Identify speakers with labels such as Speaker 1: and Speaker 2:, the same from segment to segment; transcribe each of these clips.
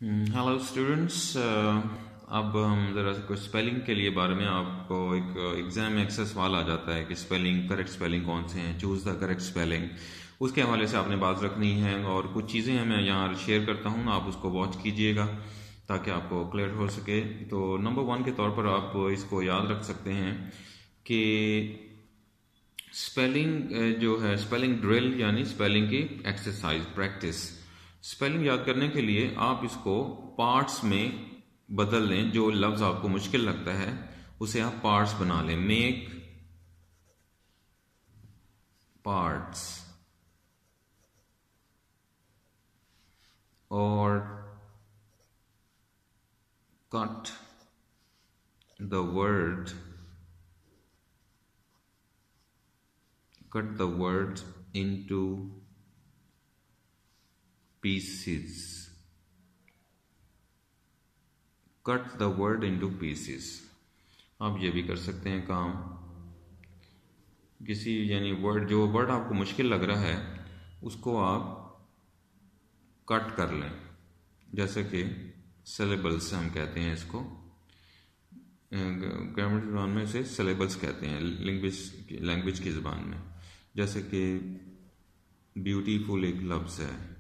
Speaker 1: Hello students. अब हम ज़रा कुछ स्पेलिंग के लिए बारे में आपको एक एग्ज़ाम में एक्सेस सवाल आ जाता है कि स्पेलिंग करेक्ट स्पेलिंग कौन से हैं, चूज़ द करेक्ट स्पेलिंग। उसके हवाले से आपने बात रखनी है और कुछ चीज़ें हैं मैं यहाँ शेयर करता हूँ, आप उसको वॉच कीजिएगा ताकि आपको क्लियर हो सके। तो नंबर 1 के तौर पर आप इसको याद रख सकते हैं कि स्पेलिंग जो है स्पेलिंग ड्रिल यानी स्पेलिंग की एक्सरसाइज प्रैक्टिस। स्पेलिंग याद करने के लिए आप इसको पार्ट्स में बदल लें। जो लफ्ज़ आपको मुश्किल लगता है उसे आप पार्ट्स बना लें। मेक पार्ट्स और cut the word into pieces। Cut the word into pieces। आप ये भी कर सकते हैं काम। किसी यानी जो वर्ड आपको मुश्किल लग रहा है उसको आप कट कर लें। जैसे कि सिलेबल्स हम कहते हैं इसको, ग्रामर की ज़बान में इसे सिलेबल्स कहते हैं, लैंग्वेज की ज़बान में। जैसे कि ब्यूटीफुल एक लफ्ज़ है,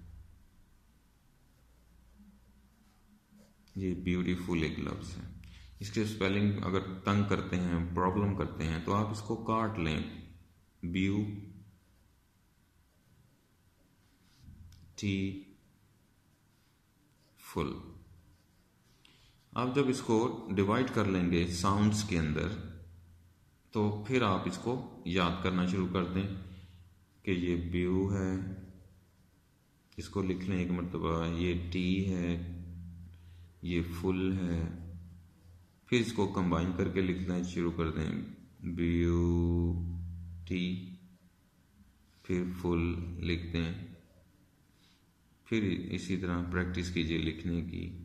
Speaker 1: ये ब्यूटीफुल एक लफ्ज़ है। इसके स्पेलिंग अगर तंग करते हैं, प्रॉब्लम करते हैं, तो आप इसको काट लें। ब्यूटीफुल। आप जब इसको डिवाइड कर लेंगे साउंड्स के अंदर तो फिर आप इसको याद करना शुरू कर दें कि ये ब्यू है, इसको लिख लें एक मरतबा। ये टी है, ये फुल है। फिर इसको कंबाइन करके लिखना शुरू कर दें, ब्यूटी, फिर फुल लिख दें। फिर इसी तरह प्रैक्टिस कीजिए लिखने की।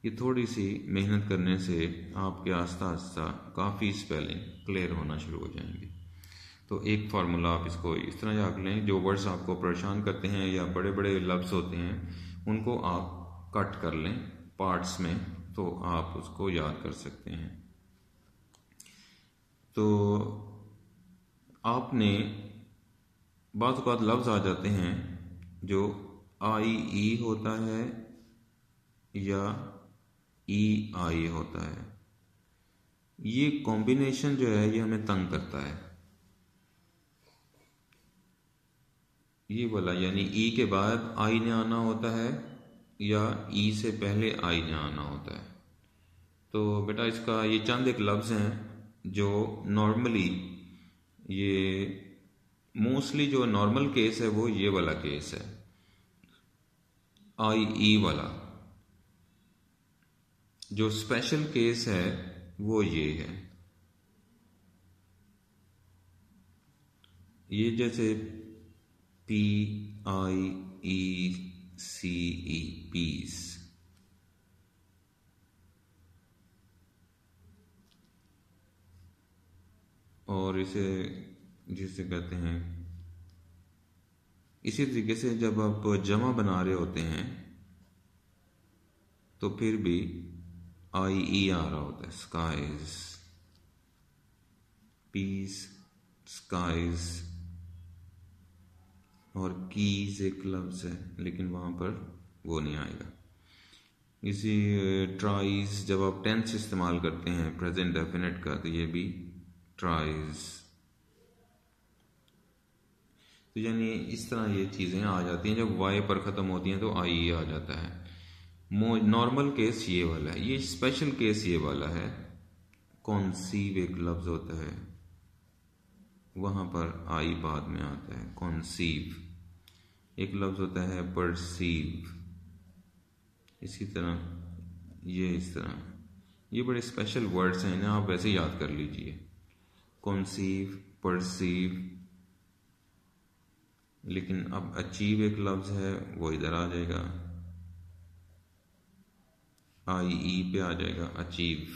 Speaker 1: ये थोड़ी सी मेहनत करने से आपके आस्ता आस्ता काफ़ी स्पेलिंग क्लियर होना शुरू हो जाएंगे। तो एक फार्मूला आप इसको इस तरह याद लें, जो वर्ड्स आपको परेशान करते हैं या बड़े बड़े लफ्ज़ होते हैं उनको आप कट कर लें पार्ट्स में, तो आप उसको याद कर सकते हैं। तो आपने बाज़ औक़ात लफ्ज़ आ जाते हैं जो आई होता है या आई होता है। ये कॉम्बिनेशन जो है ये हमें तंग करता है। ये वाला यानी ई के बाद आई ने आना होता है या ई से पहले आई ने आना होता है। तो बेटा इसका ये चंद एक लफ्ज़ हैं जो नॉर्मली, ये मोस्टली जो नॉर्मल केस है वो ये वाला केस है, आई ई वाला। जो स्पेशल केस है वो ये है। ये जैसे PIECE पीस, और इसे जिसे कहते हैं, इसी तरीके से जब आप जमा बना रहे होते हैं तो फिर भी IE आ रहा होता है। Skies, peace, skies. और कीज एक लफ्ज़ है लेकिन वहाँ पर वो नहीं आएगा। इसी ट्राइज जब आप टेंस इस्तेमाल करते हैं प्रेजेंट डेफिनेट का, तो ये भी ट्राइज। तो यानी इस तरह ये चीज़ें आ जाती हैं। जब वाई पर ख़त्म होती हैं तो आई आ जाता है। नॉर्मल केस ये वाला है, ये स्पेशल केस ये वाला है। कॉन्सीव एक लफ्ज़ होता है, वहाँ पर आई बाद में आता है। कॉन्सीव एक लफ्ज़ होता है, परसीव। इसी तरह ये इस तरह, ये बड़े स्पेशल वर्ड्स हैं, इन्हें आप वैसे याद कर लीजिए। कॉन्सीव, परसीव। लेकिन अब अचीव एक लफ्ज़ है, वो इधर आ जाएगा, IE पे आ जाएगा, अचीव,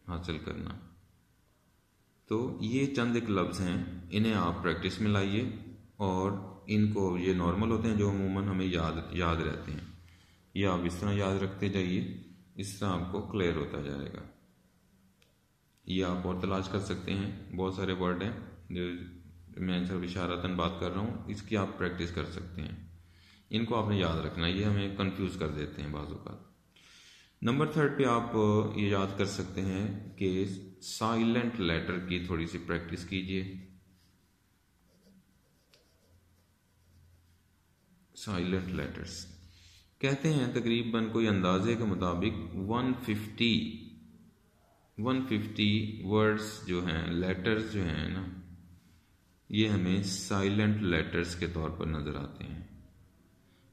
Speaker 1: हासिल करना। तो ये चंद एक लफ्ज़ हैं, इन्हें आप प्रैक्टिस में लाइए और इनको, ये नॉर्मल होते हैं जो अमूमन हमें याद रहते हैं। ये आप इस तरह याद रखते जाइए, इस तरह आपको क्लियर होता जाएगा। ये आप और तलाश कर सकते हैं, बहुत सारे वर्ड हैं जो मैं सिर्फ इशारतन बात कर रहा हूँ, इसकी आप प्रैक्टिस कर सकते हैं। इनको आपने याद रखना, ये हमें कंफ्यूज कर देते हैं बाज़ औक़ात। नंबर 3 पे आप ये याद कर सकते हैं कि साइलेंट लेटर की थोड़ी सी प्रैक्टिस कीजिए। साइलेंट लेटर्स कहते हैं तकरीबन कोई अंदाजे के मुताबिक 150 वर्ड्स जो हैं, लेटर्स जो हैं ना, ये हमें साइलेंट लेटर्स के तौर पर नज़र आते हैं।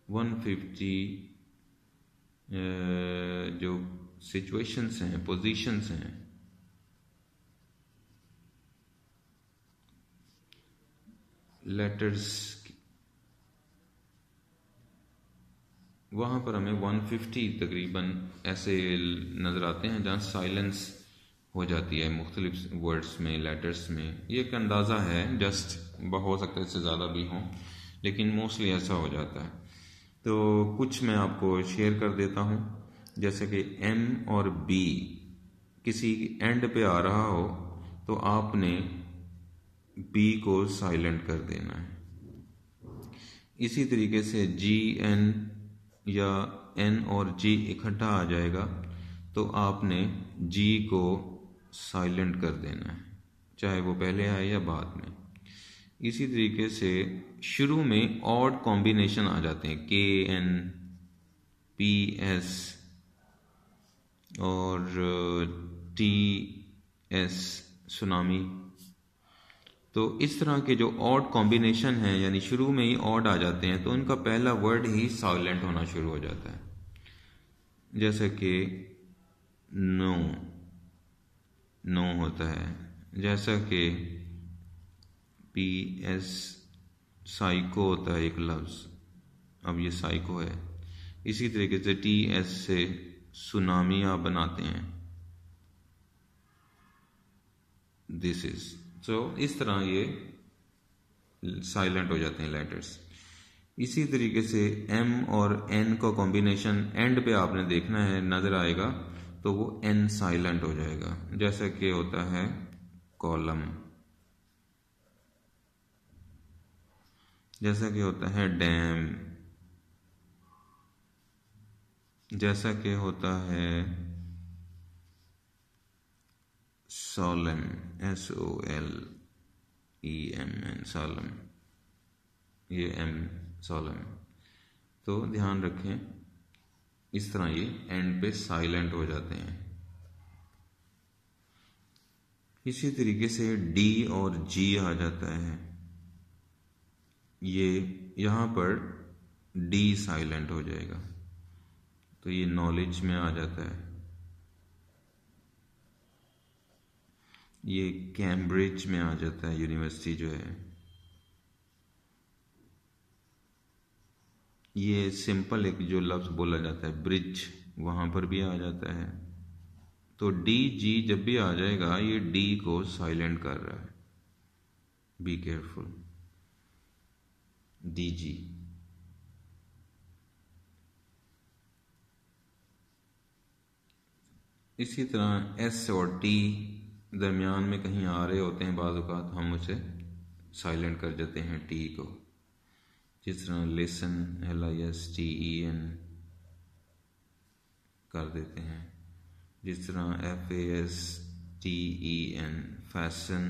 Speaker 1: 150 जो सिचुएशंस हैं, पोजीशंस हैं, लेटर्स, वहाँ पर हमें 150 तकरीबन ऐसे नज़र आते हैं जहाँ साइलेंस हो जाती है मुख्तलिफ वर्ड्स में, लेटर्स में। ये एक अंदाज़ा है, जस्ट हो सकता है इससे ज़्यादा भी हों, लेकिन मोस्टली ऐसा हो जाता है। तो कुछ मैं आपको शेयर कर देता हूँ, जैसे कि M और B किसी एंड पे आ रहा हो तो आपने B को साइलेंट कर देना है। इसी तरीके से GN या N और G इकट्ठा आ जाएगा तो आपने G को साइलेंट कर देना है, चाहे वो पहले आए या बाद में। इसी तरीके से शुरू में ऑड कॉम्बिनेशन आ जाते हैं, KN, PS और TS, सुनामी। तो इस तरह के जो ऑड कॉम्बिनेशन हैं, यानी शुरू में ही ऑड आ जाते हैं, तो उनका पहला वर्ड ही साइलेंट होना शुरू हो जाता है। जैसे कि नो, नो होता है, जैसा कि PS, साइको होता है एक लफ्ज़, अब ये साइको है। इसी तरीके से TS से सुनामी आप बनाते हैं, दिस इज। सो इस तरह ये साइलेंट हो जाते हैं लेटर्स। इसी तरीके से M और N का कॉम्बिनेशन एंड पे आपने देखना है, नज़र आएगा तो वो N साइलेंट हो जाएगा, जैसा कि होता है कॉलम, जैसा कि होता है डैम, जैसा कि होता है सोलम, SOLEMN, सोलम, ये M सोलम। तो ध्यान रखें, इस तरह ये एंड पे साइलेंट हो जाते हैं। इसी तरीके से D और G आ जाता है, ये यहाँ पर D साइलेंट हो जाएगा, तो ये नॉलेज में आ जाता है। ये कैम्ब्रिज में आ जाता है, यूनिवर्सिटी जो है। ये सिंपल एक जो लफ्ज़ बोला जाता है ब्रिज, वहाँ पर भी आ जाता है। तो DG जब भी आ जाएगा, ये D को साइलेंट कर रहा है, बी केयरफुल, DG। इसी तरह S और T दरमियान में कहीं आ रहे होते हैं, बाज़ औक़ात हम उसे साइलेंट कर देते हैं T को, जिस तरह लिसन, LISTEN कर देते हैं, जिस तरह FASTEN, फैशन,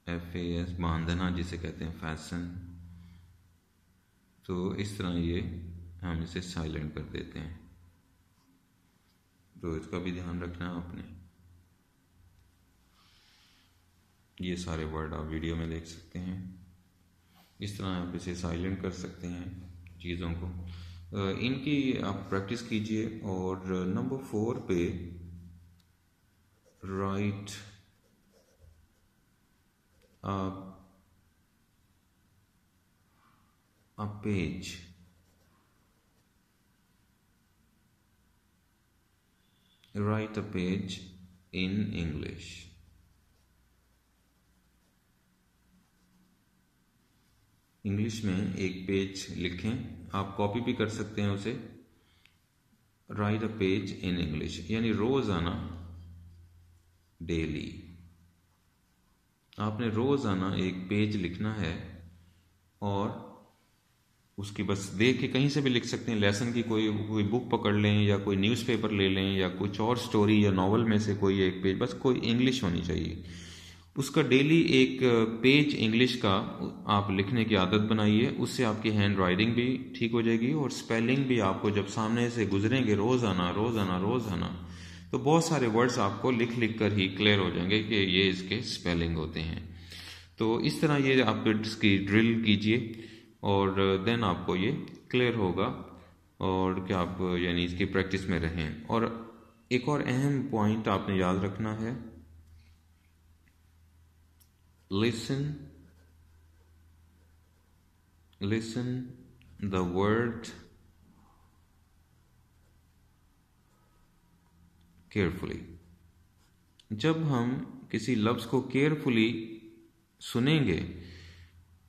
Speaker 1: FAS बांधना जिसे कहते हैं फैशन। तो इस तरह ये हम इसे साइलेंट कर देते हैं, तो इसका भी ध्यान रखना है आपने। ये सारे वर्ड आप वीडियो में देख सकते हैं, इस तरह आप इसे साइलेंट कर सकते हैं चीज़ों को। इनकी आप प्रैक्टिस कीजिए। और नंबर 4 पे right a page, write a page in English। English में एक पेज लिखें, आप कॉपी भी कर सकते हैं उसे, right a page in English, यानी रोजाना, डेली आपने रोजाना एक पेज लिखना है और उसकी बस देख के कहीं से भी लिख सकते हैं। लेसन की कोई बुक पकड़ लें या कोई न्यूज़पेपर ले लें या कुछ और स्टोरी या नॉवल में से कोई एक पेज, बस कोई इंग्लिश होनी चाहिए। उसका डेली एक पेज इंग्लिश का आप लिखने की आदत बनाइए, उससे आपकी हैंड राइटिंग भी ठीक हो जाएगी और स्पेलिंग भी आपको जब सामने से गुजरेंगे रोजाना रोजाना रोजाना तो बहुत सारे वर्ड्स आपको लिख लिख कर ही क्लियर हो जाएंगे कि ये इसके स्पेलिंग होते हैं। तो इस तरह ये आप इसकी ड्रिल कीजिए और देन आपको ये क्लियर होगा और क्या आप यानी इसकी प्रैक्टिस में रहें। और एक और अहम पॉइंट आपने याद रखना है, लिसन द वर्ड केयरफुली। जब हम किसी लफ्ज को केयरफुली सुनेंगे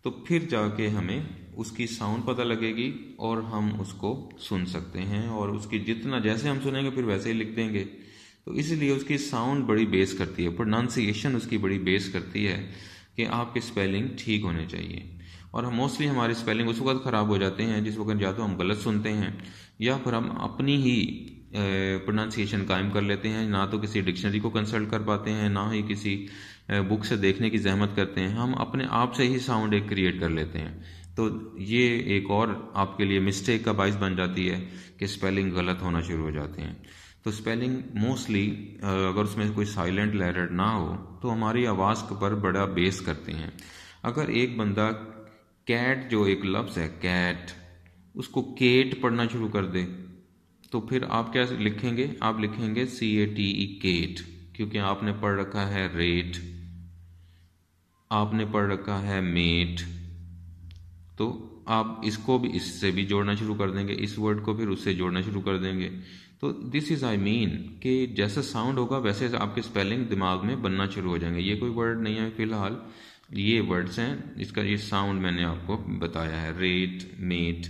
Speaker 1: तो फिर जाके हमें उसकी साउंड पता लगेगी और हम उसको सुन सकते हैं और उसकी जितना जैसे हम सुनेंगे फिर वैसे ही लिख देंगे। तो इसलिए उसकी साउंड बड़ी बेस करती है, प्रोनाउंसिएशन उसकी बड़ी बेस करती है कि आपके स्पेलिंग ठीक होने चाहिए। और हम मोस्टली हमारे स्पेलिंग उस वक्त ख़राब हो जाते हैं जिस वक्त या तो हम गलत सुनते हैं या फिर हम अपनी ही प्रोनाउंसिएशन कायम कर लेते हैं, ना तो किसी डिक्शनरी को कंसल्ट कर पाते हैं ना ही किसी बुक से देखने की जहमत करते हैं, हम अपने आप से ही साउंड एक क्रिएट कर लेते हैं। तो ये एक और आपके लिए मिस्टेक का बाइस बन जाती है कि स्पेलिंग गलत होना शुरू हो जाते हैं। तो स्पेलिंग मोस्टली अगर उसमें कोई साइलेंट लेटर ना हो तो हमारी आवाज़ पर बड़ा बेस करते हैं। अगर एक बंदा कैट जो एक लफ्ज़ है कैट, उसको केट पढ़ना शुरू कर दे तो फिर आप क्या लिखेंगे, आप लिखेंगे CATE केट, क्योंकि आपने पढ़ रखा है रेट, आपने पढ़ रखा है मेट, तो आप इसको भी इससे भी जोड़ना शुरू कर देंगे, इस वर्ड को फिर उससे जोड़ना शुरू कर देंगे। तो दिस इज आई मीन कि जैसा साउंड होगा वैसे आपके स्पेलिंग दिमाग में बनना शुरू हो जाएंगे। ये कोई वर्ड नहीं है फिलहाल, ये वर्ड्स हैं, इसका ये साउंड मैंने आपको बताया है, रेट, मेट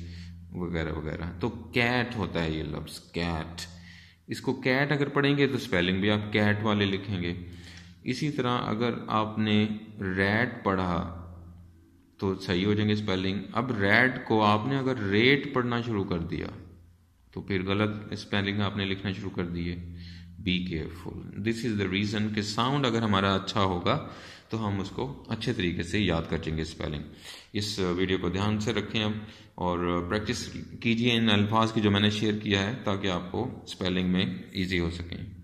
Speaker 1: वगैरह वगैरह। तो कैट होता है ये लफ्ज़ कैट, इसको कैट अगर पढ़ेंगे तो स्पेलिंग भी आप कैट वाले लिखेंगे। इसी तरह अगर आपने रैट पढ़ा तो सही हो जाएंगे स्पेलिंग। अब रैट को आपने अगर रेट पढ़ना शुरू कर दिया तो फिर गलत स्पेलिंग आपने लिखना शुरू कर दिए। Be careful, this is the reason कि साउंड अगर हमारा अच्छा होगा तो हम उसको अच्छे तरीके से याद कर लेंगे स्पेलिंग। इस वीडियो को ध्यान से रखें अब और प्रैक्टिस कीजिए इन अल्फाज की जो मैंने शेयर किया है ताकि आपको स्पेलिंग में ईजी हो सकें।